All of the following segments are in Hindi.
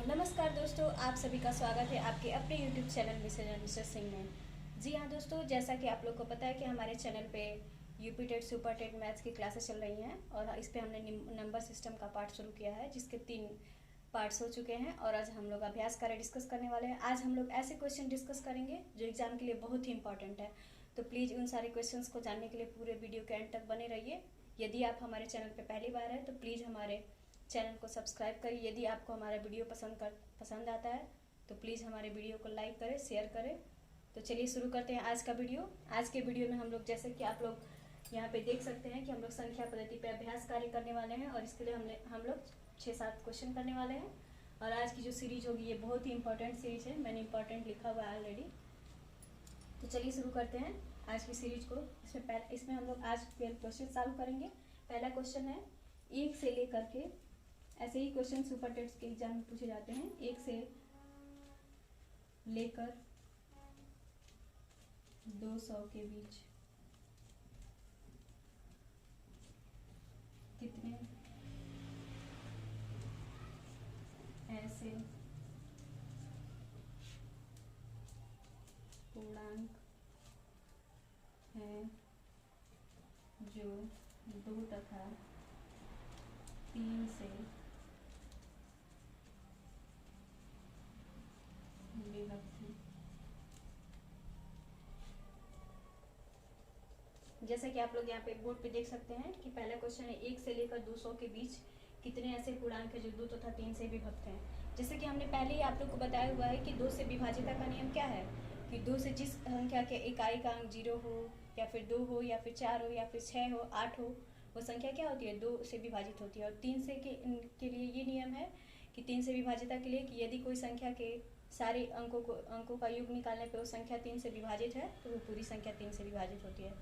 नमस्कार दोस्तों, आप सभी का स्वागत है आपके अपने YouTube चैनल मिस्टर सिंह में। जी हाँ दोस्तों, जैसा कि आप लोग को पता है कि हमारे चैनल पे UP TET super TET maths की क्लासेस चल रही हैं और इस पे हमने नंबर सिस्टम का पार्ट शुरू किया है, जिसके 3 पार्ट्स हो चुके हैं और आज हम लोग अभ्यास कार्य डिस्कस करने वाले हैं। आज हम लोग ऐसे क्वेश्चन डिस्कस करेंगे जो एग्जाम के लिए बहुत ही इंपॉर्टेंट है, तो प्लीज़ उन सारे क्वेश्चन को जानने के लिए पूरे वीडियो के एंड तक बने रहिए। यदि आप हमारे चैनल पर पहली बार है तो प्लीज़ हमारे चैनल को सब्सक्राइब करिए। यदि आपको हमारा वीडियो पसंद आता है तो प्लीज़ हमारे वीडियो को लाइक करें, शेयर करें। तो चलिए शुरू करते हैं आज का वीडियो। आज के वीडियो में हम लोग, जैसे कि आप लोग यहाँ पे देख सकते हैं कि हम लोग संख्या पद्धति पे अभ्यास कार्य करने वाले हैं और इसके लिए हम लोग 6-7 क्वेश्चन करने वाले हैं। और आज की जो सीरीज होगी ये बहुत ही इंपॉर्टेंट सीरीज है, मैंने इंपॉर्टेंट लिखा हुआ है ऑलरेडी। तो चलिए शुरू करते हैं आज की सीरीज को। इसमें हम लोग आज 12 क्वेश्चन सॉल्व करेंगे। पहला क्वेश्चन है 1 से लेकर के, ऐसे ही क्वेश्चन सुपर टेट्स के एग्जाम में पूछे जाते हैं, 1 से लेकर 200 के बीच कितने ऐसे पूर्णांक हैं जो 2 तथा 3 से विभक्त हैं। जैसा कि आप लोग यहाँ पे बोर्ड पे देख सकते हैं कि पहला क्वेश्चन है 1 से लेकर 200 के बीच कितने ऐसे पूर्णांक है जो 2 तथा 3 से विभक्त हैं। जैसे कि हमने पहले ही आप लोग को बताया हुआ है कि 2 से विभाजिता का नियम क्या है कि 2 से जिस संख्या के इकाई का अंक 0 हो या फिर 2 हो या फिर 4 हो या फिर 6 हो 8 हो, वो संख्या क्या होती है, 2 से विभाजित होती है। और 3 से के लिए ये नियम है कि 3 से विभाजिता के लिए कि यदि कोई संख्या के सारे अंकों का योग निकालने पे वो संख्या 3 से विभाजित है तो वो पूरी संख्या 3 से विभाजित होती है।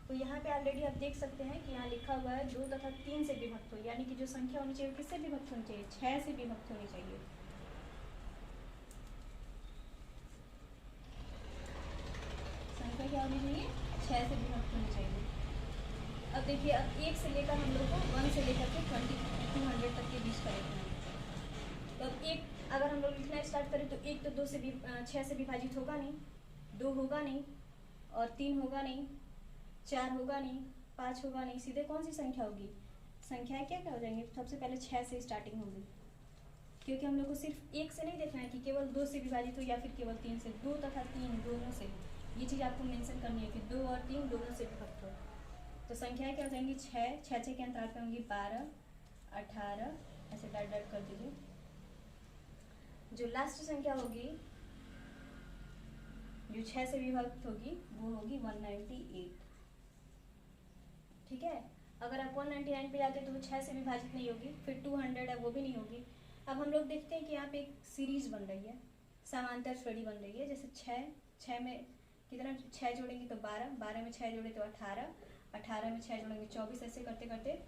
तो यहाँ पे ऑलरेडी आप देख सकते हैं कि यहाँ लिखा हुआ है 2 तथा 3 से विभक्त हो, यानी कि जो संख्या होनी चाहिए किससे विभक्त होनी चाहिए, 6 से विभक्त होनी चाहिए। संख्या क्या होनी चाहिए, 6 से विभक्त होनी चाहिए। अब देखिए, अब 1 से लेकर हम लोग को 1 से लेकर के 200 तक के बीच करेंगे। तो अब एक अगर हम लोग लिखना स्टार्ट करें तो 1 तो 2 से 6 से विभाजित होगा नहीं, 2 होगा नहीं और 3 होगा नहीं, 4 होगा नहीं, 5 होगा नहीं, सीधे कौन सी संख्या होगी, संख्याएं क्या क्या हो जाएंगी, सबसे पहले 6 से स्टार्टिंग होगी। क्योंकि हम लोग को सिर्फ 1 से नहीं देखना है कि केवल 2 से विभाजित हो या फिर केवल 3 से, 2 तथा 3 दोनों से, ये चीज़ आपको मेंशन करनी है कि 2 और 3 दोनों से विभक्त हो। तो संख्याएं क्या हो जाएंगी, 6 के अंतराल पे होंगी 12, 18, ऐसे डॉट डॉट कर दीजिए। जो लास्ट संख्या होगी जो 6 से विभक्त होगी वो होगी 198। ठीक है, अगर आप 199 पे जाते तो वो 6 से विभाजित नहीं होगी, फिर 200 है वो भी नहीं होगी। अब हम लोग देखते हैं कि यहाँ पे एक सीरीज बन रही है, समांतर श्रेणी बन रही है। जैसे 6 में कितना 6 जोड़ेंगे तो 12, 12 में 6 जोड़े तो 18, 18 में 6 जोड़ेंगे 24, ऐसे करते करते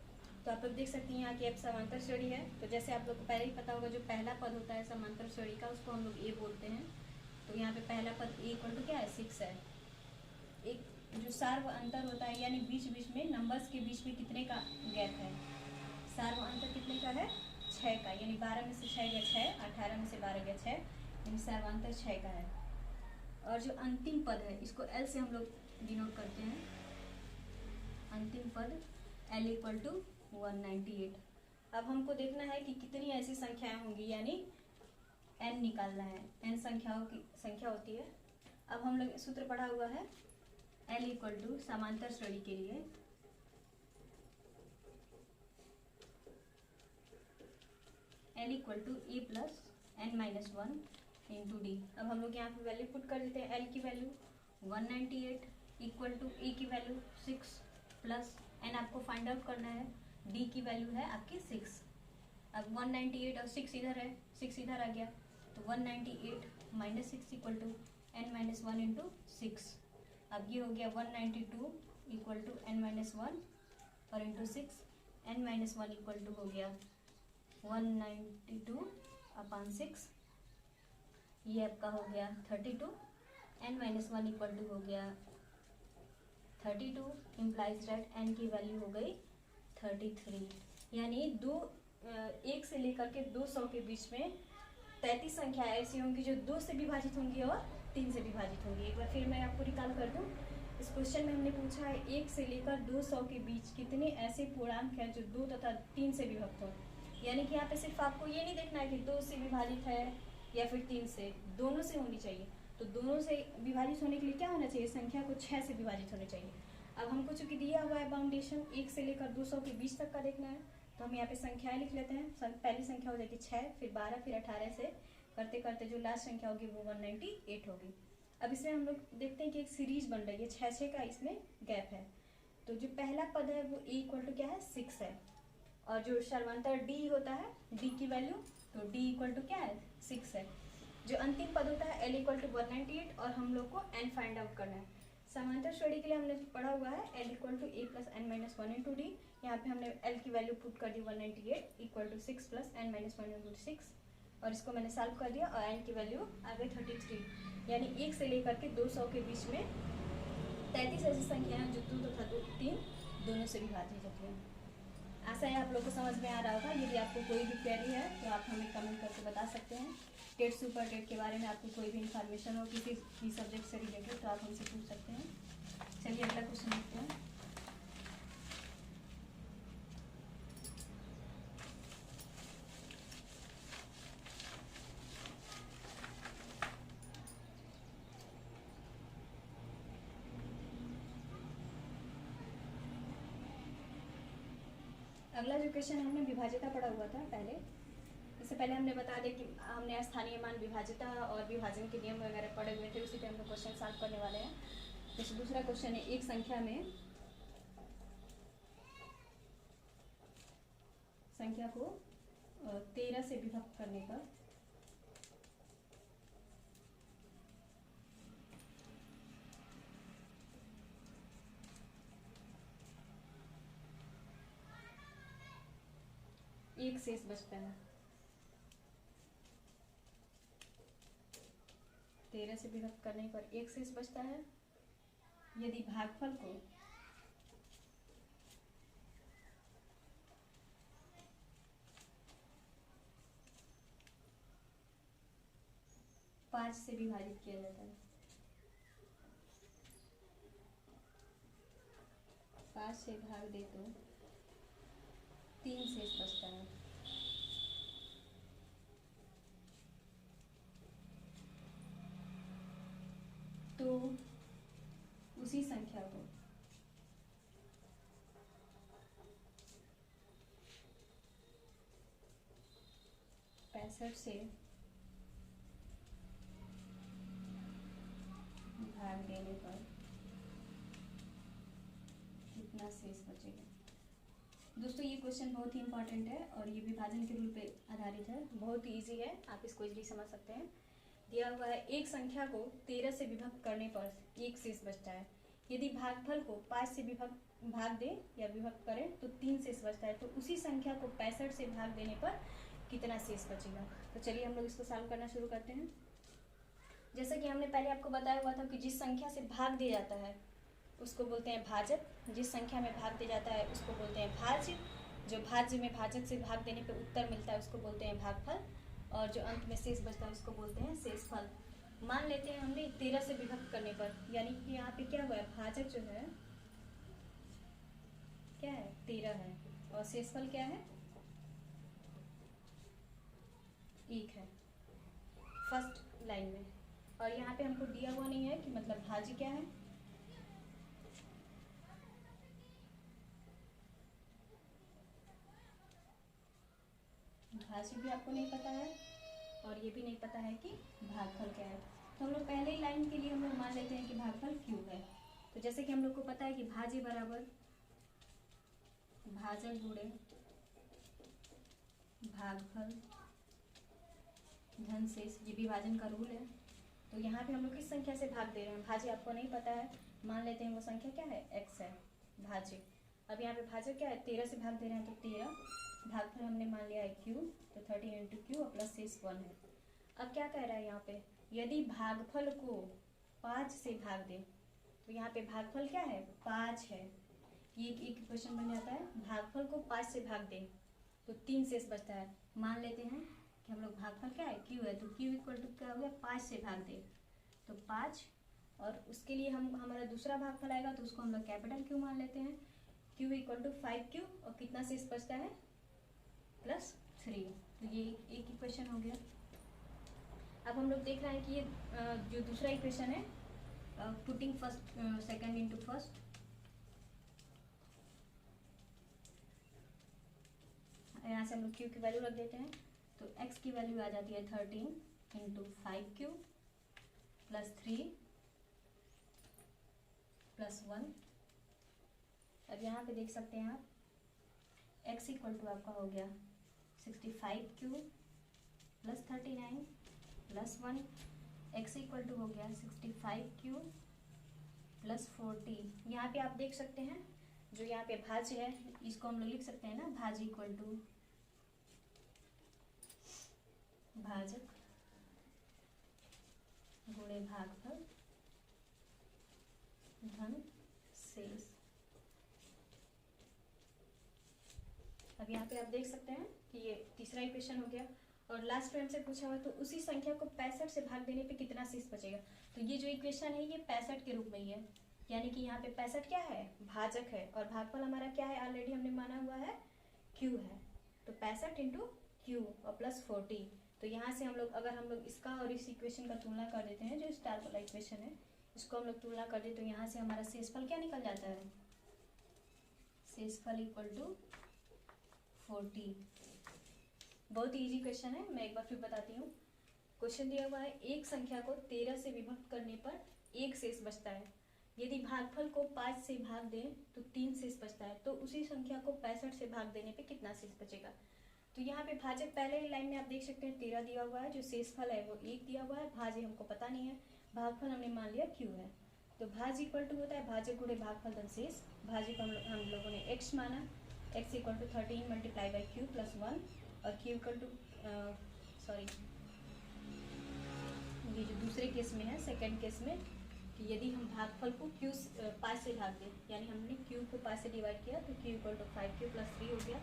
तो आप लोग देख सकते हैं यहाँ की अब समांतर श्रेणी है। तो जैसे आप लोग को पहले ही पता होगा, जो पहला पद होता है समांतर श्रेणी का उसको हम लोग ए बोलते हैं। तो यहाँ पे पहला पद ए इक्वल टू क्या है, 6 है। एक जो सार्व अंतर होता है, यानी बीच बीच में नंबर्स के बीच में कितने का गैप है, सार्व अंतर कितने का है, 6 का, यानी 12 में से 6 गया 6, 18 में से 12 गया 6, यानी सार्व अंतर 6 का है। और जो अंतिम पद है इसको एल से हम लोग डिनोट करते हैं। अंतिम पद एल इक्वल टू 198। अब हमको देखना है कि कितनी ऐसी संख्याएं होंगी, यानी n निकालना है, n संख्याओं की संख्या होती है। अब हम लोग सूत्र पढ़ा हुआ है, L इक्वल टू समांतर श्रेणी के लिए L equal to A plus n minus 1 into D. अब हम लोग यहाँ पे वैल्यू पुट कर देते हैं। L की वैल्यू 198 इक्वल टू ए की वैल्यू 6 प्लस n आपको फाइंड आउट करना है, d की वैल्यू है आपकी 6। अब 198 और 6 इधर है, 6 इधर आ गया, तो 198 minus 6 equal to n minus 1 into 6। अब ये हो गया 192 इक्वल टू n माइनस 1 और into 6, n minus 1 equal to हो गया 192 अपॉन 6, ये आपका हो गया 32, n माइनस 1 इक्वल टू हो गया 32, इम्प्लाइज दैट n की वैल्यू हो गई 33। यानी 1 से लेकर के 200 के बीच में 33 संख्या ऐसी होंगी जो 2 से विभाजित होंगी और 3 से विभाजित होंगी। एक बार फिर मैं आपको रिकॉल कर दूं। इस क्वेश्चन में हमने पूछा है 1 से लेकर 200 के बीच कितने ऐसे पूर्णांक हैं जो 2 तथा 3 से विभक्त हो। यानी कि यहाँ पे सिर्फ आपको ये नहीं देखना है कि 2 से विभाजित है या फिर 3 से, दोनों से होनी चाहिए। तो दोनों से विभाजित होने के लिए क्या होना चाहिए, संख्या को 6 से विभाजित होनी चाहिए। अब हमको चूंकि दिया हुआ है बाउंडेशन 1 से लेकर 200 के बीच तक का देखना है, तो हम यहाँ पे संख्याएं लिख लेते हैं। पहली संख्या हो जाएगी 6, फिर 12, फिर 18 से करते करते जो लास्ट संख्या होगी वो 198 होगी। अब इसमें हम लोग देखते हैं कि एक सीरीज बन रही है, 6 का इसमें गैप है। तो जो पहला पद है वो e इक्वल टू क्या है, 6 है। और जो सर्वांतर d होता है, d की वैल्यू, तो d इक्वल टू क्या है, 6 है। जो अंतिम पद होता है l इक्वल टू 198 और हम लोग को n फाइंड आउट करना है। समांतर श्रेणी के लिए हमने पढ़ा हुआ है l equal to a plus n minus 1 into D. यहाँ पे हमने l की वैल्यू पुट कर दी 198 equal to 6 plus n minus 1 into 6, और इसको मैंने सॉल्व कर दिया और n की वैल्यू आ गई 33। यानी 1 से लेकर के 200 के बीच में 33 ऐसी संख्या है जो 2 तथा 3 दोनों से विभाजित होती हैं। आशा है आप लोग को समझ में आ रहा होगा। यदि आपको कोई भी क्वेरी है तो आप हमें कमेंट करके बता सकते हैं। टेट सुपर टेट के बारे में आपको कोई भी इन्फॉर्मेशन हो किसी भी सब्जेक्ट से रिलेटेड तो आप हमसे पूछ सकते हैं। चलिए अगला क्वेश्चन देखते हैं। अगला जो क्वेश्चन हमने विभाज्यता पढ़ा हुआ था पहले, इससे पहले हमने बता दिया कि हमने स्थानीय मान विभाज्यता और विभाजन के नियम वगैरह पढ़े हुए थे, उसी पे हम लोग क्वेश्चन सॉल्व करने वाले हैं। जैसे दूसरा क्वेश्चन है, एक संख्या में संख्या को 13 से विभक्त करने पर एक शेष बचता है। 13 से विभक्त करने पर एक शेष बचता है। यदि भागफल को 5 से विभाजित किया जाता है, 5 से भाग दे तो 3 शेष बचता है। तो उसी संख्या को पैंसठ से भाग देने पर कितना शेष बचेगा। दोस्तों ये क्वेश्चन बहुत ही इंपॉर्टेंट है और ये विभाजन के रूल पे आधारित है, बहुत ही ईजी है, आप इसको इजीली समझ सकते हैं। दिया हुआ है एक संख्या को 13 से विभक्त करने पर एक शेष बचता है। यदि भागफल को 5 से भाग दें या विभक्त करें तो 3 शेष बचता है। तो उसी संख्या को 65 से भाग देने पर कितना शेष बचेगा। तो चलिए हम लोग इसको सॉल्व करना शुरू करते हैं। जैसे कि हमने पहले आपको बताया हुआ था कि जिस संख्या से भाग दिया जाता है उसको बोलते हैं भाजक, जिस संख्या में भाग दिया जाता है उसको बोलते हैं भाज्य, जो भाज्य में भाजक से भाग देने पर उत्तर मिलता है उसको बोलते हैं भागफल, और जो अंत में शेष बचता है उसको बोलते हैं शेषफल। मान लेते हैं हमने 13 से विभक्त करने पर, यानी कि यहाँ पे क्या हुआ है, भाजक जो है क्या है, 13 है, और शेषफल क्या है, 1 है फर्स्ट लाइन में। और यहाँ पे हमको दिया हुआ नहीं है कि मतलब भाज्य क्या है। भाज्य भी आपको नहीं पता है और ये भी नहीं पता है कि भागफल क्या है। तो हम लोग पहले ही लाइन के लिए हम लोग मान लेते हैं कि भागफल क्यू है। तो जैसे कि हम लोग को पता है कि भाज्य बराबर भाजक गुणे भागफल धन शेष, ये विभाजन का रूल है। तो यहाँ पे हम लोग किस संख्या से भाग दे रहे हैं, भाज्य आपको नहीं पता है, मान लेते हैं वो संख्या क्या है, x है भाज्य। अब यहाँ पे भाजक क्या है, 13 से भाग दे रहे हैं तो 13, भागफल हमने मान लिया है q, तो 30 इंटू क्यू प्लस शेष 1 है। अब क्या कह रहा है यहाँ पे, यदि भागफल को 5 से भाग दें, तो यहाँ पे भागफल क्या है, 5 है। ये एक क्वेश्चन बन जाता है, भागफल को 5 से भाग दें तो 3 शेष बचता है। मान लेते हैं कि हम लोग भागफल क्या है, क्यू है, तो क्यू इक्वल टू क्या हो गया, 5 से भाग दे तो 5, और उसके लिए हम हमारा दूसरा भागफल आएगा तो उसको हम लोग कैपिटल क्यू मान लेते हैं। क्यू इक्वल टू 5Q, और कितना शेष बचता है, +3। तो ये एक इक्वेशन हो गया। अब हम लोग देख रहे हैं कि ये जो दूसरा इक्वेशन है, putting first second into first, यहाँ से हम लोग क्यू की वैल्यू रख देते हैं, तो x की वैल्यू आ जाती है 13 इंटू 5Q +3 +1। अब यहाँ पे देख सकते हैं आप, x इक्वल टू आपका हो गया 65Q +39 +1, x इक्वल टू हो गया 65Q +40। यहाँ पे आप देख सकते हैं जो यहाँ पे भाज्य है, इसको हम लोग लिख सकते हैं ना, भाज्य इक्वल टू भाजक गुणे भागफल धन शेष। अब यहाँ पे आप देख सकते हैं कि ये तीसरा इक्वेशन हो गया, और लास्ट में हमसे पूछा हुआ तो उसी संख्या को 65 से भाग देने पे कितना शेष बचेगा। तो ये जो इक्वेशन है ये 65 के रूप में ही है, यानी कि यहाँ पे 65 क्या है, भाजक है, और भागफल हमारा क्या है, ऑलरेडी हमने माना हुआ है Q है, तो 65 इंटू Q और +40। तो यहाँ से हम लोग अगर हम लोग इसका और इस इक्वेशन का तुलना कर देते हैं, जो स्टार वाला इक्वेशन है इसको हम लोग तुलना कर दे, तो यहाँ से हमारा शेषफल क्या निकल जाता है, शेषफल इक्वल टू 40। बहुत इजी क्वेश्चन है, मैं एक बार फिर बताती हूँ। क्वेश्चन दिया हुआ है, एक संख्या को 13 से विभक्त करने पर एक शेष बचता है, यदि भागफल को 5 से भाग दें तो 3 शेष बचता है, तो उसी संख्या को 65 से भाग देने पे कितना शेष बचेगा। तो यहाँ पे भाजक पहले लाइन में आप देख सकते हैं 13 दिया हुआ है, जो शेषफल है वो 1 दिया हुआ है, भाज्य हमको पता नहीं है, भागफल हमने मान लिया Q है, तो भाज्य इक्वल टू होता है भाजक गुणे भागफल धन शेष। भाज्य को हम लोगों ने x माना, x equal to 13 multiply by Q +1, और Q इक्वल टू ये जो दूसरे केस में है, सेकेंड केस में, कि यदि हम भागफल को Q 5 से भाग दें, यानी हमने Q को 5 से डिवाइड किया तो Q इक्वल टू 5Q +3 हो गया,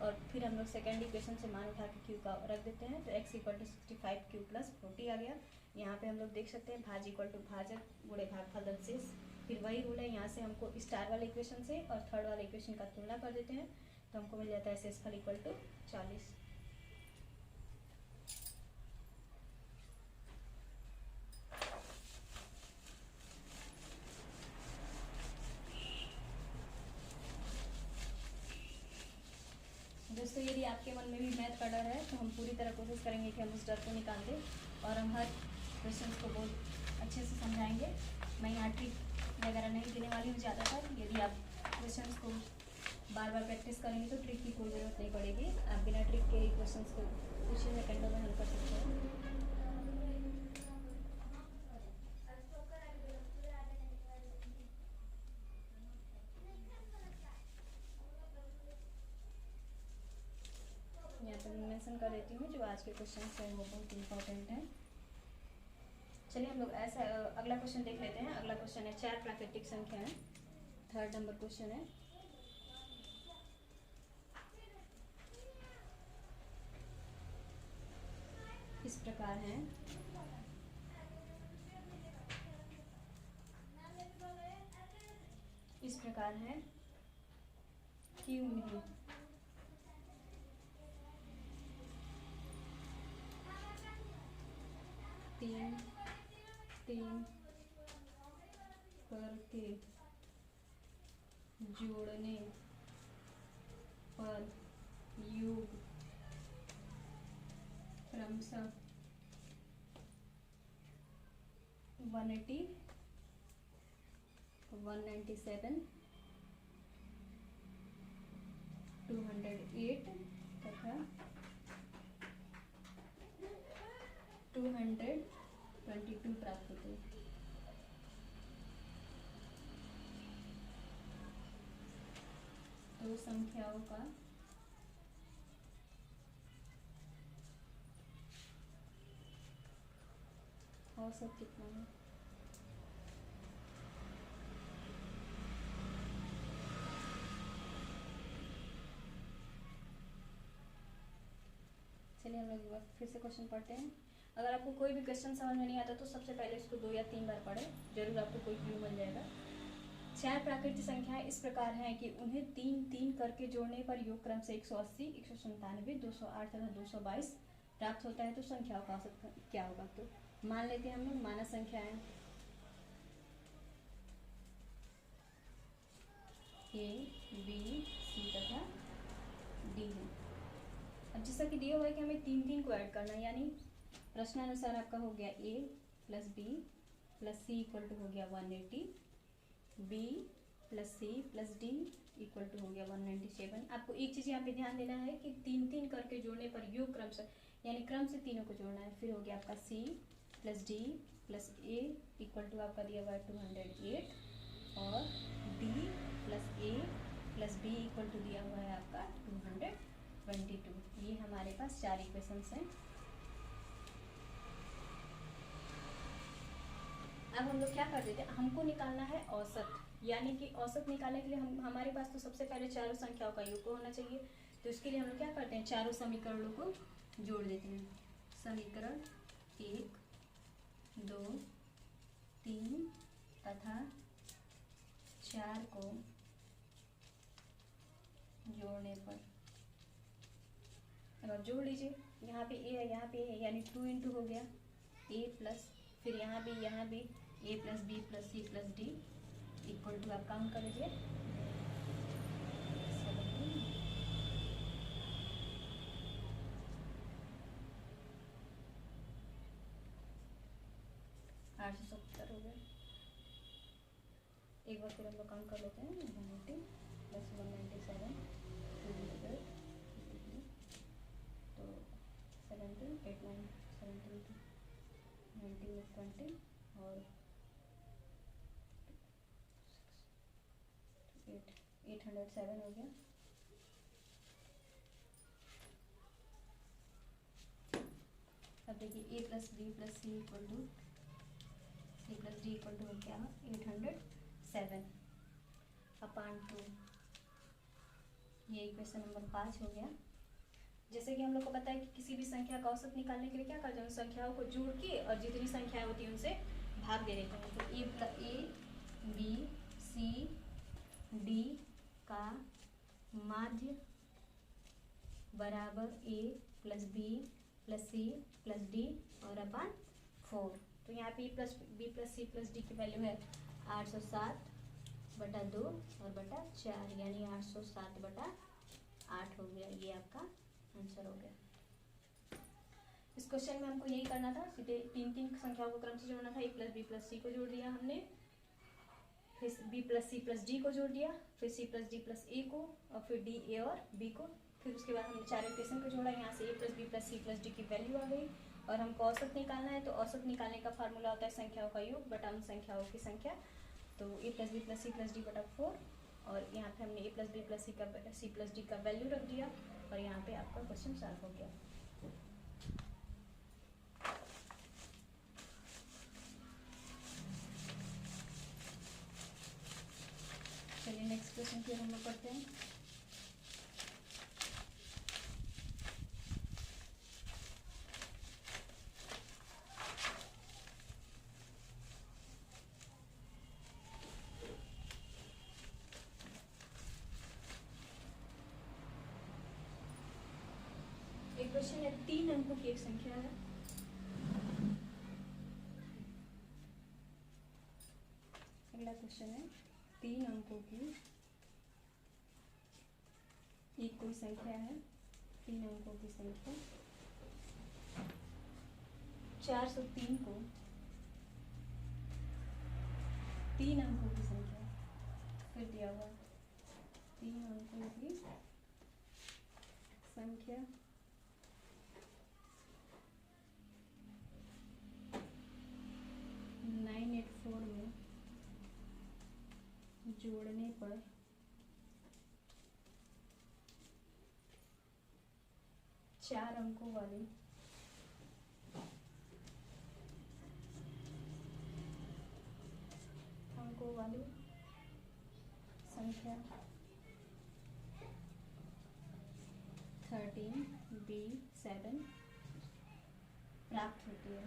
और फिर हम लोग सेकेंड इक्वेशन से मान उठा के Q का रख देते हैं, तो x इक्वल टू 65Q +40 आ गया। यहाँ पे हम लोग देख सकते हैं भाज्य इक्वल टू भाजक गुणे भागफल धन शेष। फिर वही रूल है, यहाँ से हमको स्टार वाले इक्वेशन से और थर्ड वाले इक्वेशन का तुलना कर देते हैं, तो हमको मिल जाता है शेषफल इक्वल टू 40। दोस्तों यदि आपके मन में भी मैथ का डर है तो हम पूरी तरह कोशिश करेंगे कि हम उस डर को निकाल दें, और हम हर क्वेश्चन को बहुत अच्छे से समझाएंगे। मैं यहाँ ट्रिक वगैरह नहीं देने वाली हूँ ज़्यादातर, यदि आप क्वेश्चन को बार बार प्रैक्टिस करेंगे तो ट्रिक की कोई ज़रूरत नहीं पड़ेगी, आप बिना ट्रिक के क्वेश्चन को कुछ ही सेकेंडों में हल कर सकते हैं। यहाँ पर मैं मेंशन कर देती हूँ जो आज के क्वेश्चन हैं वो बहुत इंपॉर्टेंट हैं। चलिए हम लोग ऐसा अगला क्वेश्चन देख लेते हैं। अगला क्वेश्चन है 4 प्राकृतिक संख्या है, 3rd नंबर क्वेश्चन है। इस प्रकार है, इस प्रकार है क्यों नहीं तीन तीन करके जोड़ने पर योग क्रमशः 180, 197, 208 तथा 222 प्राप्त होते हैं। दो संख्याओं का औसत कितना है। चलिए हम लोग एक बार फिर से क्वेश्चन पढ़ते हैं। अगर आपको कोई भी क्वेश्चन समझ में नहीं आता तो सबसे पहले इसको 2 या 3 बार पढ़ें, जरूर आपको कोई क्लू मिल जाएगा। 4 प्राकृतिक संख्याएं इस प्रकार हैं कि उन्हें 3-3 करके जोड़ने पर योग क्रम से 180, 197, 208 तथा 222 प्राप्त होता है। तो संख्याओं का औसत क्या होगा? तो मान लेते हैं हम लोग मानक संख्याएं A, B, C तथा D है। अब जैसा कि दिया हुआ है कि हमें 3-3 को ऐड करना है, यानी प्रश्नानुसार आपका हो गया A plus B plus C equal to हो गया 180, B plus C plus D equal to हो गया 197। आपको एक चीज़ यहाँ पे ध्यान देना है कि 3-3 करके जोड़ने पर योग क्रम से, यानी क्रम से तीनों को जोड़ना है। फिर हो गया आपका C plus D plus A equal to आपका दिया हुआ है 208 और D plus A plus B equal to दिया हुआ है आपका 222। ये हमारे पास 4 इक्वेशंस हैं। अब हम लोग क्या कर देते हैं, हमको निकालना है औसत, यानी कि औसत निकालने के लिए हमारे पास तो सबसे पहले चारों संख्याओं का योग होना चाहिए। तो इसके लिए हम लोग क्या करते हैं, चारों समीकरणों को जोड़ देते हैं। समीकरण 1, 2, 3 तथा 4 को जोड़ने पर, अब आप जोड़ लीजिए। यहाँ पे ए है, यहाँ पे है, यानी 2 इंटू हो गया ए प्लस, फिर यहाँ भी A plus B plus C plus D equal to, आप काउंट कर लीजिए 870 हो गया। एक बार फिर हम लोग काउंट कर लेते हैं, 180 प्लस 197 200, तो 17, 8, 9, 17, 19 20 और 807 हो गया। अब देखिए A plus B plus C equal to C plus D equal to हो गया 807 अपान 2। ये इक्वेशन नंबर 5 हो गया। जैसे कि हम लोग को पता है कि किसी भी संख्या का औसत निकालने के लिए क्या करते हैं, उन संख्याओं को जोड़ के और जितनी संख्याएं होती हैं उनसे भाग दे देते हैं। तो ए बी सी डी का माध्य बराबर A plus B plus C plus D और अपान 4। तो यहाँ पे plus B plus C plus D की वैल्यू है 807/2 और बटा 4, यानी 807/8 हो गया। ये आपका आंसर हो गया। इस क्वेश्चन में हमको यही करना था, सीधे 3-3 संख्याओं को क्रम से जोड़ना था। A plus B plus C को जोड़ दिया हमने, फिर B plus C plus D को जोड़ दिया, फिर C plus D plus A को, और फिर डी ए और बी को। फिर उसके बाद हमने 4 इक्वेशन को जोड़ा। यहाँ से A plus B plus C plus D की वैल्यू आ गई और हमको औसत निकालना है। तो औसत निकालने का फार्मूला होता है संख्याओं का योग बटा उन संख्याओं की संख्या। तो A plus B plus C बटा 4 और यहाँ पे हमने A plus B plus C plus D का वैल्यू रख दिया और यहाँ पे आपका क्वेश्चन सॉल्व हो गया। चलिए नेक्स्ट क्वेश्चन फिर हम लोग करते हैं। एक क्वेश्चन है, 3 अंकों की एक संख्या है। अगला क्वेश्चन है, 3 अंकों की एक कोई संख्या है, 3 अंकों की संख्या 403 को 3 अंकों की संख्या, फिर दिया हुआ 3 अंकों की संख्या 984 में जोड़ने पर 4 अंकों वाली संख्या 13B7 प्राप्त होती है।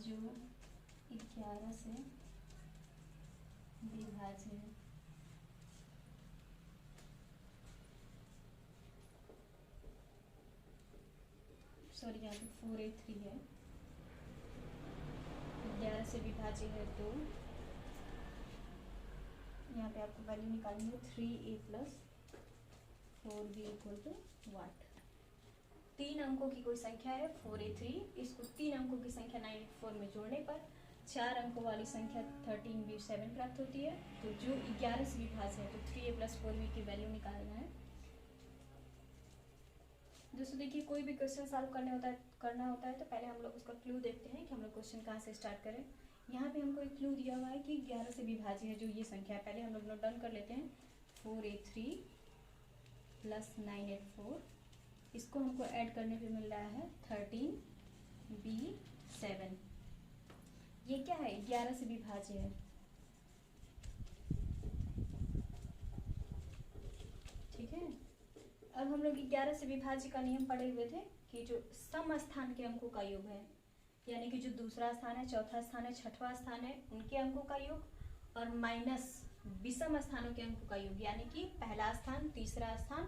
जो 11 से विभाज्य है। सॉरी, यहाँ पे 4a3 है, 11 से विभाज्य है तो यहाँ पे आपको वैल्यू निकालनी है 3a + 4b = 1। 3 अंकों की कोई संख्या है 4a3, इसको 3 अंकों की संख्या 984 में जोड़ने पर 4 अंकों वाली संख्या 13b7 प्राप्त होती है। तो जो 11 से विभाज्य है तो 3a + 4b की वैल्यू निकालना है। दोस्तों देखिए, कोई भी क्वेश्चन सॉल्व करना होता है तो पहले हम लोग उसका क्लू देखते हैं कि हम लोग क्वेश्चन कहाँ से स्टार्ट करें। यहाँ पे हमको एक क्लू दिया हुआ है कि 11 से विभाज्य है जो ये संख्या है। पहले हम लोग नोट डाउन कर लेते हैं, 4a3 + 984, इसको हमको ऐड करने पे मिल रहा है 13b7। ये क्या है? 11 से विभाज्य है। ठीक है, अब हम लोग 11 से विभाज्य का नियम पढ़े हुए थे कि जो सम स्थान के अंकों का योग है, यानी कि जो दूसरा स्थान है, चौथा स्थान है, छठवां स्थान है, उनके अंकों का योग, और माइनस विषम स्थानों के अंकों का योग, यानी कि पहला स्थान, तीसरा स्थान,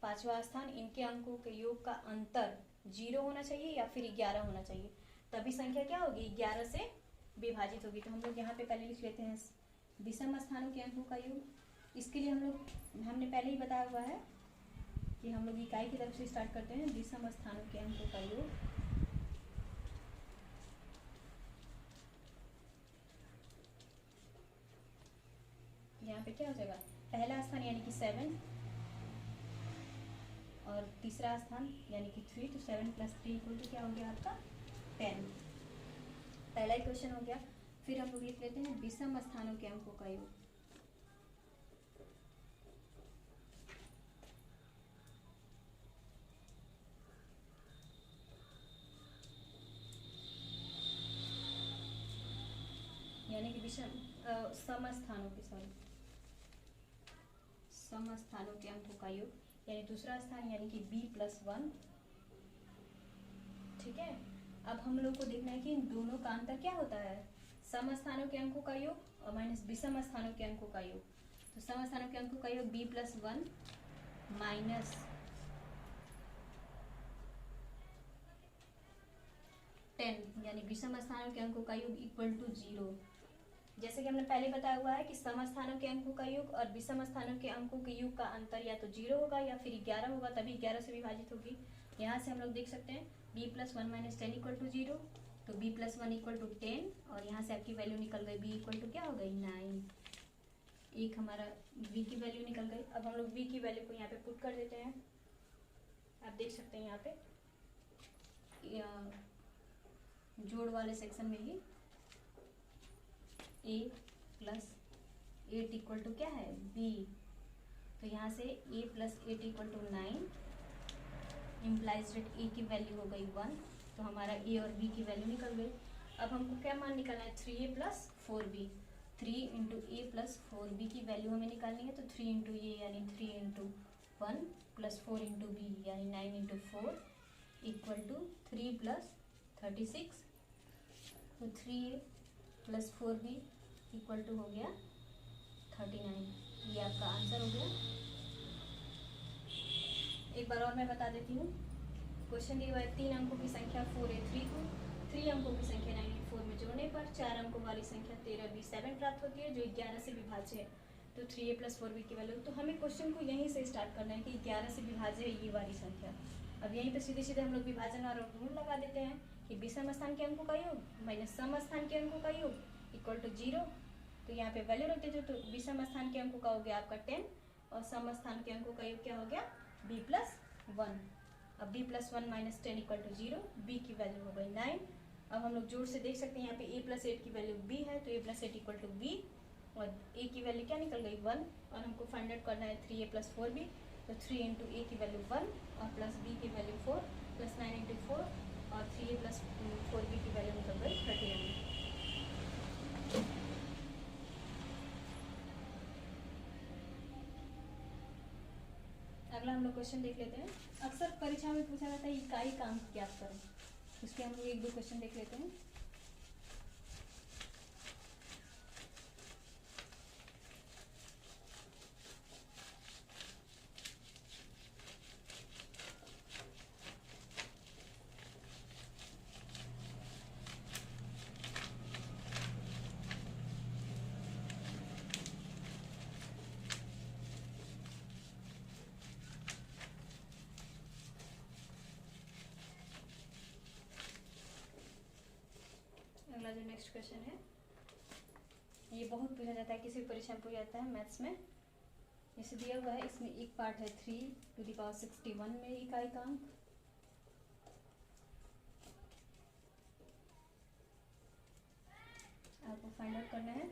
पांचवा स्थान, इनके अंकों के योग का अंतर 0 होना चाहिए या फिर 11 होना चाहिए, तभी संख्या क्या होगी? 11 से विभाजित होगी। तो हम लोग यहाँ पे पहले लिख लेते हैं विषम स्थानों के अंकों का योग। इसके लिए हमने पहले ही बताया हुआ है कि हम लोग इकाई की तरफ से स्टार्ट करते हैं। विषम स्थानों के अंकों का योग यहाँ पे क्या हो जाएगा? पहला स्थान यानी कि 7 और तीसरा स्थान यानी कि 3, तो 7 + 3 = क्या हो गया आपका? 10। पहला ही क्वेश्चन हो गया। फिर हम लोग लिख लेते हैं विषम स्थानों के अंकों का योग। यानी कि समस्थानों के अंकों का योग, यानी दूसरा स्थान यानी कि b + 1। ठीक है, अब हम लोग को देखना है कि इन दोनों का अंतर क्या होता है? समस्थानों के अंकों का योग और माइनस विषम स्थानों के अंकों का योग। तो समस्थानों के अंकों का योग b + 1 माइनस यानी विषम स्थानों के अंकों का योग = 0। जैसे कि हमने पहले बताया हुआ है कि समस्थानों के अंकों का योग और विषम स्थानों के अंकों के योग का अंतर या तो 0 होगा या फिर 11 होगा, तभी 11 से विभाजित होगी। यहाँ से हम लोग देख सकते हैं b + 1 - 10 = 0, तो b + 1 = 10, और यहाँ से आपकी वैल्यू निकल गई, b = क्या हो गई? 9। एक हमारा v की वैल्यू निकल गई। अब हम लोग v की वैल्यू को यहाँ पे पुट कर देते हैं। आप देख सकते हैं यहाँ पे जोड़ वाले सेक्शन में ही a + 8 = क्या है? b। तो यहाँ से a + 8 = 9, इम्प्लाइज डेट a की वैल्यू हो गई 1, तो हमारा a और b की वैल्यू निकल गई। अब हमको क्या मान निकालना है? 3a + 4b। 3 × a + 4b की वैल्यू हमें निकालनी है, तो 3 × a यानी 3 × 1 + 4 × b यानी 9 × 4 = 3 + 36। तो 3a + 4b = हो गया 39। ये आपका आंसर हो गया। एक बार और मैं बता देती हूँ। क्वेश्चन दिया हुआ है 3 अंकों की संख्या 4a3 को 3 अंकों की संख्या 984 में जोड़ने पर 4 अंकों वाली संख्या 13b7 प्राप्त होती है, जो 11 से विभाज्य है। तो 3a + 4b की वैल्यू, तो हमें क्वेश्चन को यहीं से स्टार्ट करना है कि 11 से विभाज्य है ये वाली संख्या। अब यहीं पे सीधे सीधे हम लोग विभाजन और रूल लगा देते हैं कि विषम स्थान के अंकों का योग माइनस सम स्थान के अंकों का योग = 0। तो यहाँ पे वैल्यू रख देते हो, तो विषम स्थान के अंकों का हो गया आपका 10 और सम स्थान के अंकों का योग क्या हो गया? b + 1। अब b + 1 - 10 = 0, b की वैल्यू हो गई 9। अब हम लोग जोड़ से देख सकते हैं, यहाँ पे a + 8 की वैल्यू b है, तो a + 8 = b, और a की वैल्यू क्या निकल गई? 1, और हमको फाइंड आउट करना है 3a + 4b, तो 3 × a की वैल्यू 1 और प्लस b की वैल्यू 4 + 9 × 4 और 3a + 4b की वैल्यू निकल गई 39। अगला हम लोग क्वेश्चन देख लेते हैं। अक्सर परीक्षा में पूछा जाता है इकाई काम ज्ञात करें, उसके हम लोग एक दो क्वेश्चन देख लेते हैं। अगला जो नेक्स्ट क्वेश्चन है, ये बहुत पूछा जाता है, किसी भी परीक्षा में पूछा जाता है मैथ्स में। जैसे दिया हुआ है, इसमें एक पार्ट है 3^61 में इकाई काम। आपको फाइंड आउट करना है।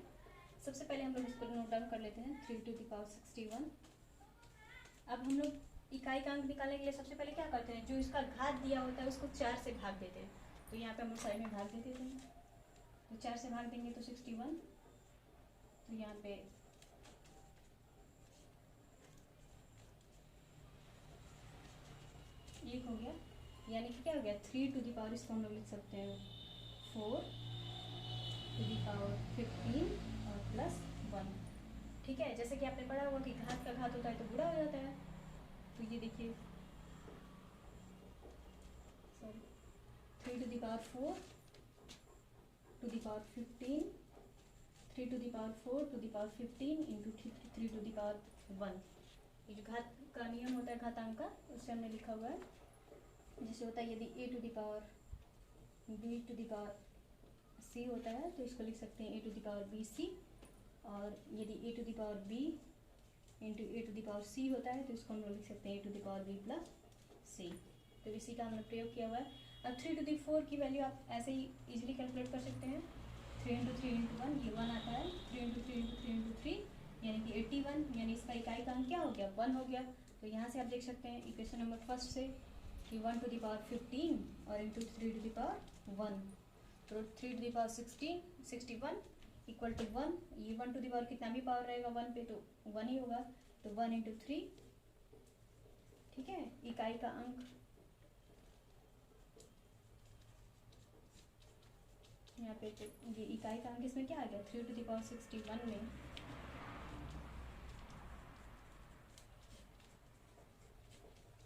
सबसे पहले हम लोग इसको नोट डाउन कर लेते हैं, 3^61। अब हम लोग इकाई का अंक निकालने के लिए सबसे पहले क्या करते हैं, जो इसका घात दिया होता है उसको 4 से भाग देते हैं। तो यहाँ पे हम लोग साइड में भाग देते हैं, तो 4 से भाग देंगे तो 61। तो यहाँ पे एक हो गया, यानी कि क्या हो गया 3^, इसको हम लोग लिख सकते हैं 4^15 और +1। ठीक है, जैसे कि आपने पढ़ा हुआ कि घात का घात होता है तो गुणा हो जाता है। तो ये देखिए 3^4, 2^15, 3^4, 3^15 × 3^1। ये जो घात का नियम होता है घातांक का, उससे हमने लिखा हुआ है। जैसे होता है यदि a⁻b⁻c होता है तो इसको लिख सकते हैं a⁻bc, और यदि a⁻b × a⁻c होता है तो इसको हम लोग लिख सकते हैं a⁻b+c। तो इसी का हमने प्रयोग किया हुआ है। अब 3^4 की वैल्यू आप ऐसे ही इजीली कैलकुलेट कर सकते हैं। 3 × 3 × 1, ये 1 आता है। 3 × 3 × 3 × 3 यानी कि 81, यानी इसका इकाई का अंक क्या हो गया 1 हो गया। तो यहाँ से आप देख सकते हैं इक्वेशन नंबर फर्स्ट से कि 1^15 और इंटू 3^1, तो 3^61 इक्वल टू 1। ये 1 कितना भी पावर रहेगा 1 पे तो 1 ही होगा, तो 1 × 3। ठीक है, इकाई का अंक यहाँ पे, तो ये इकाई का अंक इसमें क्या आ गया 3^61 में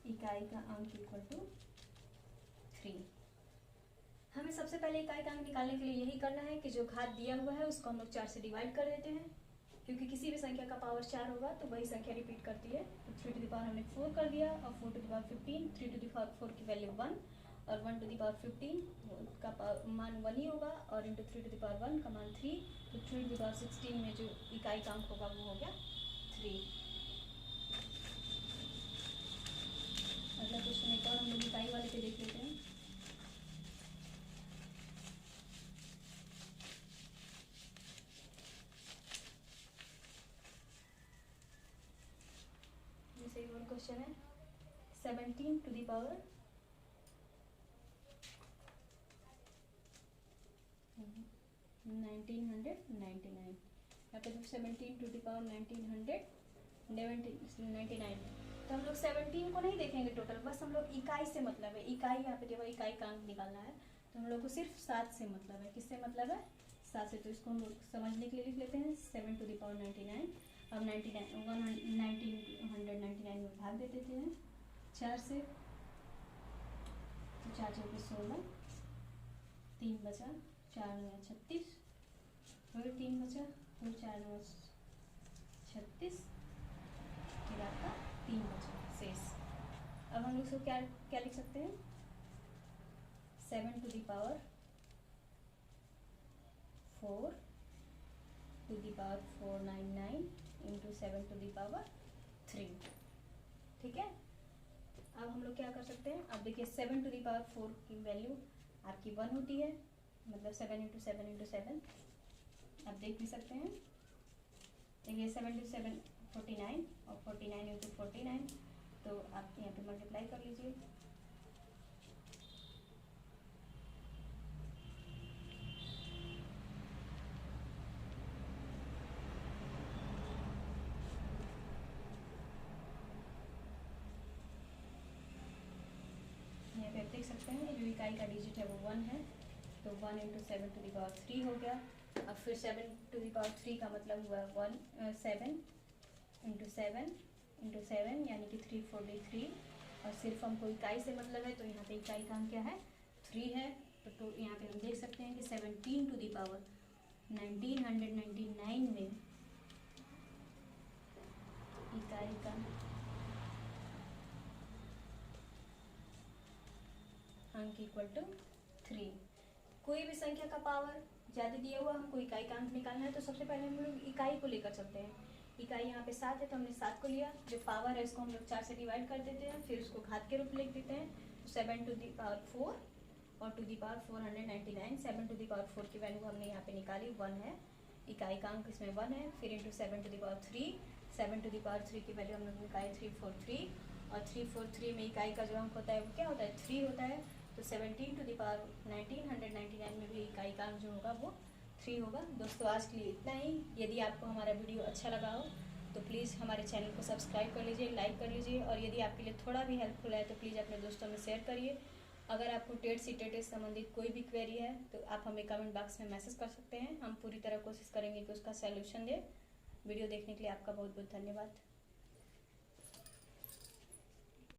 इकाई का अंक इक्वल टू 3। हमें सबसे पहले इकाई का अंक निकालने के लिए यही करना है कि जो घात दिया हुआ है उसको हम लोग 4 से डिवाइड कर देते हैं, क्योंकि किसी भी संख्या का पावर 4 होगा तो वही संख्या रिपीट करती है। तो 3 हमने 4 कर दिया, और 4^15, 3^4 की वैल्यू 1, और 1^15 का मान 1 ही होगा, और इंटू 3^1 का मान 3। तो 3^16 में जो इकाई का अंक होगा वो हो गया 3। अगला क्वेश्चन एक और हम लोग इकाई वाले पे देख लेते हैं। जैसे एक और क्वेश्चन है 17^1999। यहाँ पे 17^1999। तो हम लोग 17 को नहीं देखेंगे टोटल, बस हम लोग इकाई से मतलब है, इकाई यहाँ पे देखो इकाई का अंक निकालना है, तो हम लोग को सिर्फ 7 से मतलब है। किससे मतलब है 7 से। तो इसको हम लोग समझने के लिए लिख लेते हैं 7^99। अब 1999 में भाग दे देते हैं 4 से, तो 4 × 16, 3 बचा, 4 × 9 36, फिर 3 बचा, फिर 4 × 9 36, फिर आपका 3 बचा शेष। अब हम लोग इसको क्या क्या लिख सकते हैं 7^4 499 × 7^3। ठीक है, अब हम लोग क्या कर सकते हैं, अब देखिए 7^4 की वैल्यू आपकी 1 होती है, मतलब 7 × 7 × 7 आप देख भी सकते हैं। देखिए 7 × 7 49, और 49 × 49, तो आप यहाँ पे मल्टीप्लाई कर लीजिए। सकते हैं जो इकाई का डिजिट है वो 1 है, तो 1 × 7 टू द पावर 3 हो गया। अब फिर 7 टू द पावर 3 का मतलब हुआ 7 × 7 यानी कि 343। और सिर्फ हमको इकाई से मतलब है, तो यहाँ पे इकाई का क्या है 3 है। तो यहाँ पे हम देख सकते हैं कि 17 टू द पावर 1999 में इकाई का अंक इक्वल टू 3। कोई भी संख्या का पावर ज़्यादा दिया हुआ हमको इकाई का अंक निकालना है, तो सबसे पहले हम लोग इकाई को लेकर चलते हैं। इकाई यहाँ पे 7 है, तो हमने 7 को लिया। जो पावर है इसको हम लोग 4 से डिवाइड कर देते हैं, फिर उसको घात के रूप लिख देते हैं। तो 7 टू द पावर 4 और to the power 499। 7 to the power 4 की वैल्यू हमने यहाँ पे निकाली 1 है, इकाई का अंक इसमें 1 है। फिर into 7 to the power 3, 7 to the power 3 की वैल्यू हम लोग निकाली 343। और 343 में इकाई का जो अंक होता है वो क्या होता है 3 होता है। तो 17 टू दी पावर 1999 में भी इकाई का अंक जो होगा वो 3 होगा। दोस्तों आज के लिए इतना ही। यदि आपको हमारा वीडियो अच्छा लगा हो तो प्लीज़ हमारे चैनल को सब्सक्राइब कर लीजिए, लाइक कर लीजिए, और यदि आपके लिए थोड़ा भी हेल्पफुल है तो प्लीज़ अपने दोस्तों में शेयर करिए। अगर आपको टेट सी टेट से संबंधित कोई भी क्वेरी है तो आप हमें कमेंट बॉक्स में मैसेज कर सकते हैं। हम पूरी तरह कोशिश करेंगे कि उसका सलूशन दें। वीडियो देखने के लिए आपका बहुत बहुत धन्यवाद।